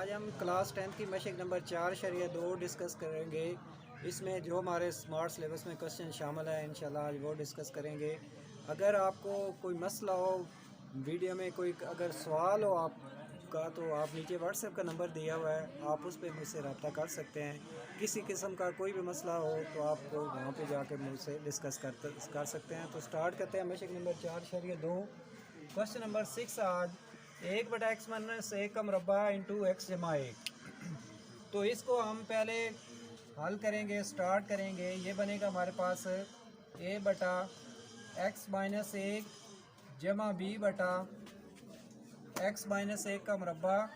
आज हम class 10th की मशक नंबर 4.2 डिस्कस करेंगे। इसमें जो हमारे स्मार्ट सिलेबस में क्वेश्चन शामिल है इंशाल्लाह आज वो डिस्कस करेंगे। अगर आपको कोई मसला हो, वीडियो में कोई अगर सवाल हो आपका, तो आप नीचे व्हाट्सएप का नंबर दिया हुआ है, आप उस पर मुझसे रब्ता कर सकते हैं। किसी किस्म का कोई भी मसला हो तो आपको वहाँ पे जाकर मुझसे डिस्कस कर सकते हैं। तो स्टार्ट करते हैं मशक नंबर 4.2। क्वेश्चन नंबर 6 आज 1/x-1 का मुरब्बा इंटू एक्स जमा 1। तो इसको हम पहले हल करेंगे, स्टार्ट करेंगे। ये बनेगा हमारे पास a/x-1 जमा b/x-1 का मुरब्बा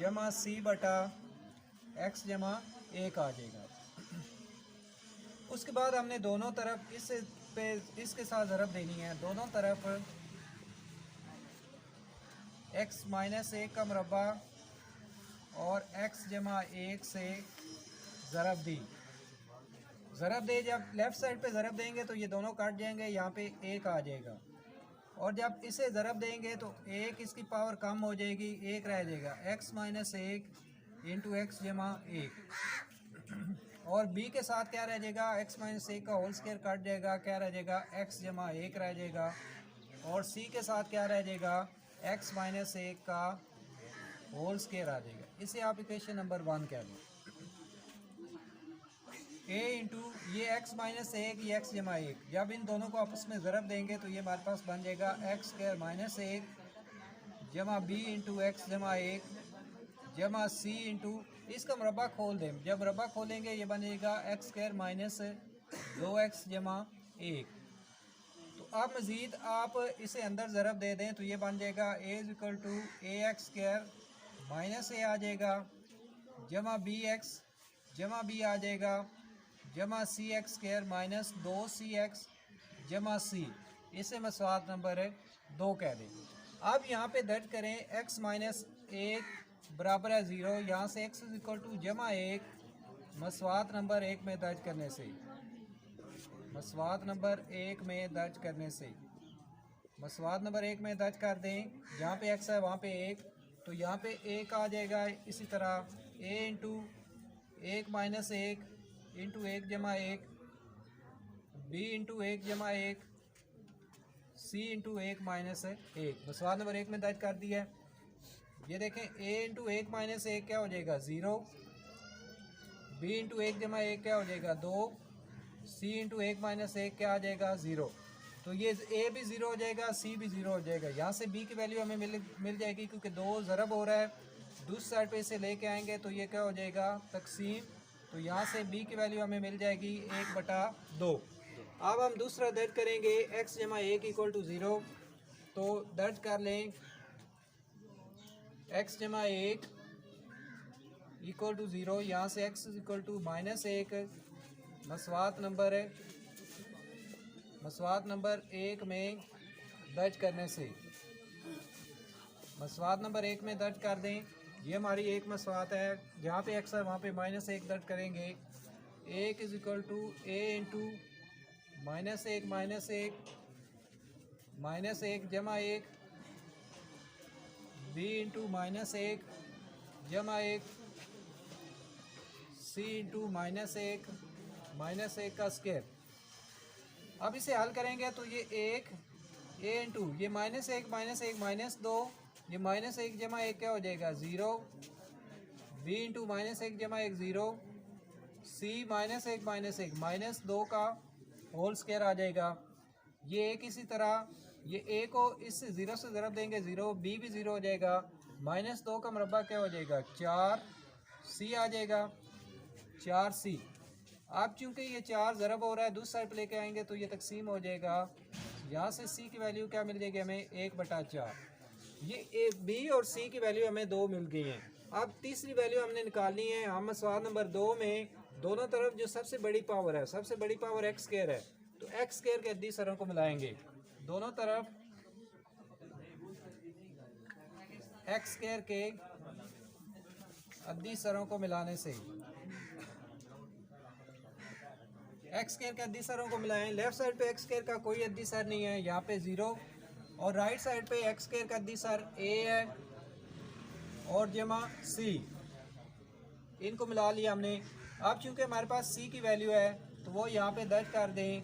जमा c/x जमा 1 आ जाएगा। उसके बाद हमने दोनों तरफ इसके साथ ज़रब देनी है। दोनों तरफ x-1 का मुरब्बा और x जमा 1 से ज़रब दी। ज़रब दे, जब लेफ़्ट साइड पे ज़रब देंगे तो ये दोनों काट जाएंगे, यहाँ पे 1 आ जाएगा। और जब इसे ज़रब देंगे तो 1 इसकी पावर कम हो जाएगी, 1 रह जाएगा। x-1 इंटू एक्स जमा 1 और b के साथ क्या रह जाएगा, x-1 का होल स्क्वायर काट जाएगा, क्या रह जाएगा, x जमा 1 रह जाएगा। और c के साथ क्या रह जाएगा, x-1 का होल स्क्वायर आ जाएगा। इसे आप इक्वेशन नंबर 1 कह दो। a इंटू ये x-1 ये x जमा 1, जब इन दोनों को आपस में ज़रब देंगे तो ये हमारे पास बन जाएगा x² -1 जमा b इंटू एक्स जमा 1 जमा c इंटू, इसका मुरब्बा खोल दें। जब मुरब्बा खोलेंगे ये बन जाएगा x² -2x जमा 1। तो अब मज़ीद आप इसे अंदर ज़रब दे दें तो ये बन जाएगा a = ax² -a आ जाएगा जमा bx जमा b आ जाएगा जमा cx² -2cx जमा c। इसे मसवात नंबर 2 कह दें। अब यहाँ पे दर्ज करें x-1 बराबर है 0। यहाँ से x जमा 1 मसवात नंबर 1 में दर्ज करने से, मसवात नंबर 1 में दर्ज करने से, मसवात नंबर 1 में दर्ज कर दें। जहाँ पे x है वहाँ पे 1, तो यहाँ पे 1 आ जाएगा। इसी तरह a इंटू 1 -1 इंटू 1 जमा 1, b इंटू 1 जमा 1, c इंटू 1 -1 मसवात नंबर 1 में दर्ज कर दिया है। ये देखें a इंटू 1 -1 क्या हो जाएगा, 0। b इंटू 1 जमा 1 क्या हो जाएगा, 2। c इंटू 1 -1 क्या आ जाएगा, 0। तो ये a भी 0 हो जाएगा, c भी 0 हो जाएगा। यहाँ से b की वैल्यू हमें मिल जाएगी, क्योंकि 2 ज़रब हो रहा है। दूसरी साइड पे इसे लेके आएंगे तो ये क्या हो जाएगा, तकसीम। तो यहाँ से b की वैल्यू हमें मिल जाएगी 1/2। अब हम दूसरा दर्ज करेंगे x जमा 1 = 0। तो दर्ज कर लें x जमा 1 = 0। यहाँ से x -1 मसवात नंबर 1 में दर्ज करने से, मसवात नंबर 1 में दर्ज कर दें। ये हमारी एक मसवात है। जहाँ पे x है वहाँ पे -1 दर्ज करेंगे। 1 = a इंटू -1 जमा 1, b इंटू -1 जमा 1, c इंटू -1 का स्क्वायर। अब इसे हल करेंगे तो ये 1 a इंटू ये -1 -2, ये -1 जमा 1 क्या हो जाएगा, 0। b इंटू -1 जमा 1, 0। c -1 -2 का होल स्क्वायर आ जाएगा। ये एक इसी तरह ये a को इस 0 से ज़रब देंगे, 0। b भी 0 हो जाएगा। -2 का मुरब्बा क्या हो जाएगा, 4c आ जाएगा, 4c। अब चूंकि ये 4 ज़रब हो रहा है, दूसरी साइड पर लेके आएंगे तो ये तकसीम हो जाएगा। यहाँ से c की वैल्यू क्या मिल जाएगी हमें, 1/4। ये b और c की वैल्यू हमें 2 मिल गई हैं। अब तीसरी वैल्यू हमने निकालनी है। हम सवाल नंबर 2 में दोनों तरफ जो सबसे बड़ी पावर है, सबसे बड़ी पावर x² है, तो x² के अद्दी सरों को मिलाएंगे। दोनों तरफ x² के अद्दी सरों को मिलाने से, x² के अद्दी सरों को मिलाएं। लेफ्ट साइड पे x² का कोई अद्दी सर नहीं है, यहाँ पे 0। और राइट साइड पे x² का अद्दी सर a है और जमा c। इनको मिला लिया हमने। अब चूँकि हमारे पास सी की वैल्यू है तो वो यहाँ पे दर्ज कर दें।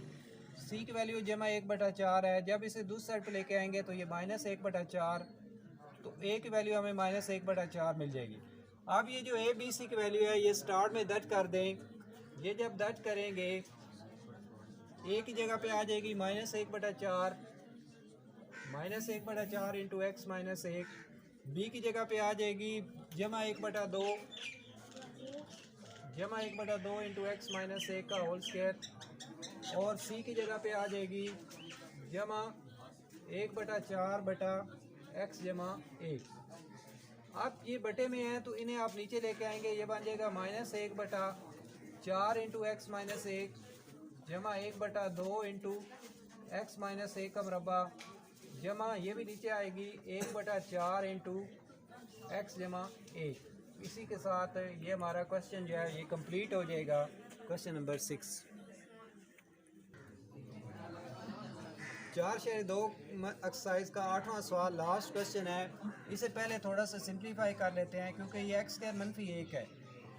सी की वैल्यू जमा 1/4 है। जब इसे दूसरी साइड पे लेके आएंगे तो ये -1/4, तो ए की वैल्यू हमें -1/4 मिल जाएगी। अब ये जो ए बी सी की वैल्यू है ये स्टार्ट में दर्ज कर दें। ये जब दर्ज करेंगे ए की जगह पे आ जाएगी -1/4, -1/4 इंटू एक्स माइनस 1। बी की जगह पे आ जाएगी जमा 1/2 इंटू एक्स माइनस 1 का होल स्क्वायर। और सी की जगह पे आ जाएगी जमा 1/4 बटा एक्स जमा 1। अब ये बटे में है तो इन्हें आप नीचे लेके आएंगे। ये बन जाएगा -1/4 इंटू एक्स माइनस 1 जमा 1/2 इंटू एक्स माइनस 1 का मुरब्बा जमा ये भी नीचे आएगी 1/4 इंटू एक्स जमा 1। इसी के साथ ये हमारा क्वेश्चन जो है ये कंप्लीट हो जाएगा। क्वेश्चन नंबर 6 4/2 एक्सरसाइज का 8वां सवाल लास्ट क्वेश्चन है। इसे पहले थोड़ा सा सिंप्लीफाई कर लेते हैं क्योंकि ये x स्क्वायर -1 है।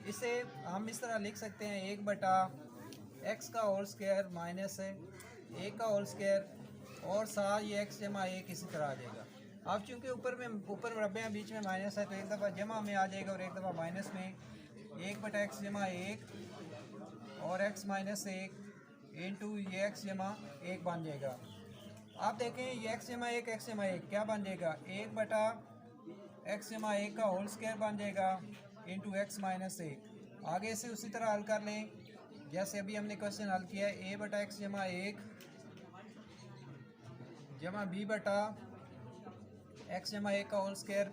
इसे हम इस तरह लिख सकते हैं 1/x का होल स्क्वायर माइनस 1 का होल स्क्वायर और साथ ये x जमा 1 इसी तरह आ जाएगा। अब चूँकि ऊपर मुरब्बे हैं बीच में माइनस है तो एक दफ़ा जमा में आ जाएगा और एक दफ़ा माइनस में। 1/x जमा 1 और x माइनस 1 इंटू ये x जमा 1 बन जाएगा। आप देखें ये x जमा 1 क्या बन जाएगा 1/x जमा 1 का होल स्क्वायर बन जाएगा इंटू एक्स माइनस 1। आगे से उसी तरह हल कर लें जैसे अभी हमने क्वेश्चन हल किया है। a/x जमा 1 जमा b/x जमा 1 का होल स्क्वायर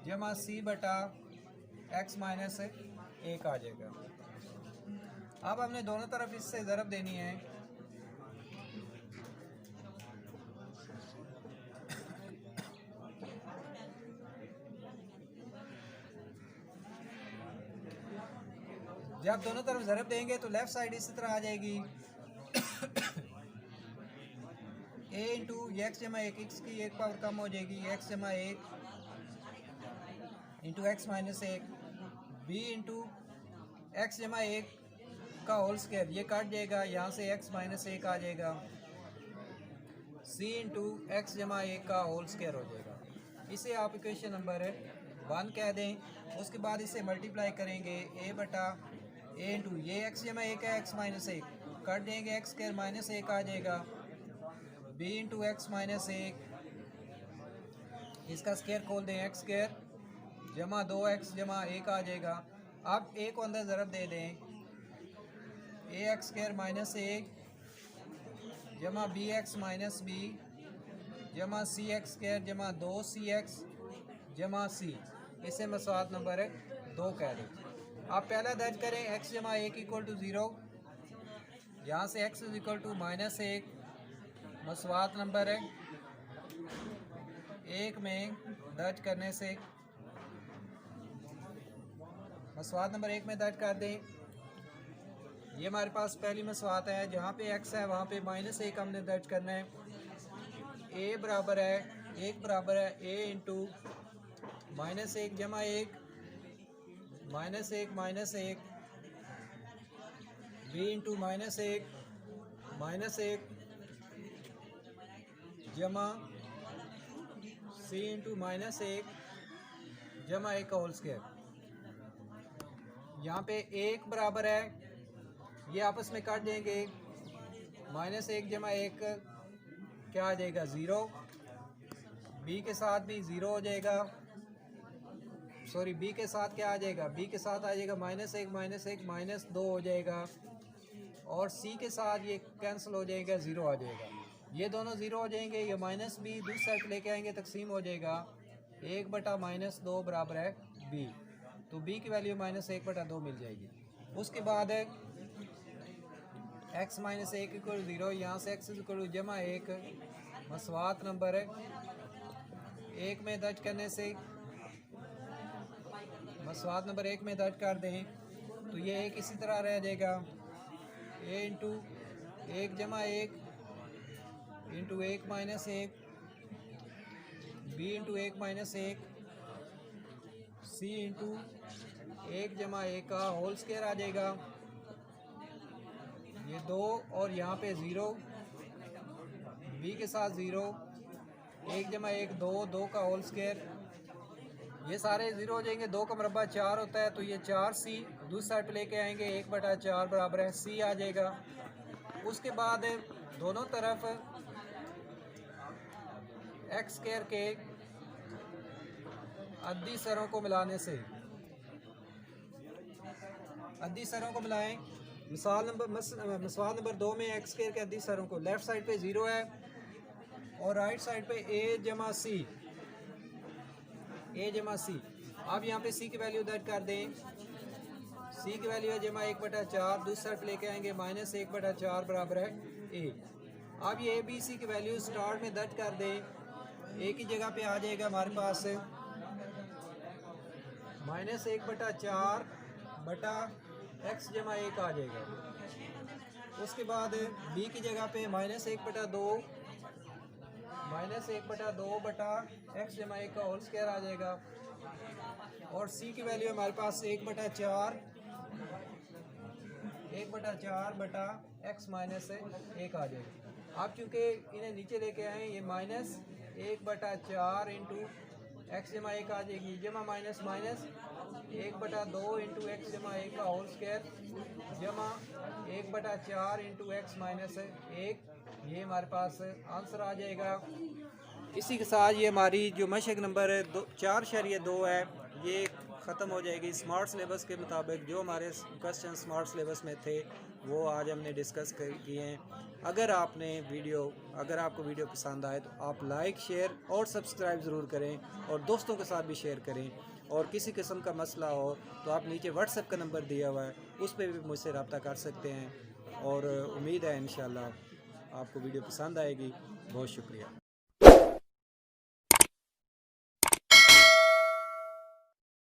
जमा c/x माइनस 1 आ जाएगा। अब हमने दोनों तरफ इससे ज़रब देनी है। जब दोनों तरफ ज़रब देंगे तो लेफ़्ट साइड इसी तरह आ जाएगी a इंटू एक्स जमा 1 x की एक पावर कम हो जाएगी x जमा 1 into x minus 1 b into x जमा 1 का होल स्क्वायर ये काट जाएगा यहाँ से x माइनस 1 आ जाएगा c इंटू एक्स जमा 1 का होल स्क्वायर हो जाएगा। इसे आप इक्वेशन नंबर 1 कह दें। उसके बाद इसे मल्टीप्लाई करेंगे a इंटू ये x जमा 1 है x माइनस 1 काट देंगे x स्क्वायर माइनस 1 आ जाएगा b इंटू एक्स माइनस 1 इसका स्क्वायर खोल दें x स्क्वायर जमा 2x जमा 1 आ जाएगा। अब a को अंदर ज़रब दे दें ax स्क्वायर माइनस 1 जमा bx माइनस b जमा cx स्क्वायर जमा 2cx जमा c। इसे मसवात नंबर 2 कह दें। आप पहला दर्ज करें x जमा 1 इक्वल टू 0, यहाँ से x इक्वल टू -1 मसवात नंबर 1 में दर्ज करने से मसवात नंबर 1 में दर्ज कर दें। ये हमारे पास पहली मसवात है जहाँ पे x है वहाँ पे -1 हमने दर्ज करना है। a बराबर है a इंटू -1 जमा 1 -1 b इंटू -1 जमा c इंटू -1 जमा 1 का होल स्क्वायर। यहाँ पे 1 बराबर है ये आपस में काट देंगे -1 जमा 1 क्या आ जाएगा 0। b के साथ भी 0 हो जाएगा। सॉरी b के साथ क्या आ जाएगा b के साथ आ जाएगा -1 -2 हो जाएगा और c के साथ ये कैंसिल हो जाएगा 0 आ जाएगा। ये दोनों 0 हो जाएंगे। ये -b दूसरी साइड लेके आएंगे तकसीम हो जाएगा 1/-2 बराबर है b। तो b की वैल्यू -1/2 मिल जाएगी। उसके बाद x माइनस 1 इक्वल 0 यहाँ से x इक्वल जमा 1 मसवात नंबर 1 में दर्ज करने से मसवात नंबर 1 में दर्ज कर दें तो ये एक इसी तरह रह जाएगा a इंटू 1 जमा 1 into 1 minus 1 b into 1 minus 1 c into 1 जमा 1 का होल स्क्वायर आ जाएगा, ये 2 और यहाँ पे 0, b के साथ 0, 1 जमा 1 2, 2 का होल स्क्वायर, ये सारे 0 हो जाएंगे। 2 का मरबा 4 होता है, तो ये 4c दूसरी साइड पे लेके आएंगे, 1/4 बराबर है c आ जाएगा। उसके बाद दोनों तरफ एक्स स्क्वायर के अद्दी सरों को मिलाने से, अद्दी सरों को मिलाएं। मिसाल नंबर 2 में एक्स स्क्वायर के अद्दी सरों को लेफ्ट साइड पे 0 है और राइट साइड पे a जमा c, a जमा c। आप यहाँ पे c की वैल्यू दर्ज कर दें, c की वैल्यू है जमा 1/4, दूसरी साइड लेके आएंगे -1/4 बराबर है a। अब ये b c की वैल्यू स्टार्ट में दर्ज कर दें, a की जगह पे आ जाएगा हमारे पास -1/4 बटा x जमा 1 आ जाएगा। उसके बाद b की जगह पे -1/2 बटा x जमा 1 का होल स्क्वायर आ जाएगा। और c की वैल्यू हमारे पास 1/4 बटा x माइनस 1 आ जाएगा। आप चूँकि इन्हें नीचे लेके आए, ये -1/4 इंटू एक्स जमा 1 आ जाएगी, जमा माइनस 1/2 इंटू एक्स जमा 1 का होल स्क्वायर, जमा 1/4 इंटू एक्स माइनस 1, ये हमारे पास आंसर आ जाएगा। इसी के साथ ये हमारी जो मशक नंबर 4.2 है ये ख़त्म हो जाएगी। स्मार्ट सिलेबस के मुताबिक जो हमारे क्वेश्चन स्मार्ट सिलेबस में थे वो आज हमने डिस्कस किए हैं। अगर आपको वीडियो पसंद आए तो आप लाइक, शेयर और सब्सक्राइब ज़रूर करें और दोस्तों के साथ भी शेयर करें। और किसी किस्म का मसला हो तो आप नीचे व्हाट्सएप का नंबर दिया हुआ है, उस पर भी मुझसे रब्ता कर सकते हैं। और उम्मीद है इंशाल्लाह आपको वीडियो पसंद आएगी। बहुत शुक्रिया।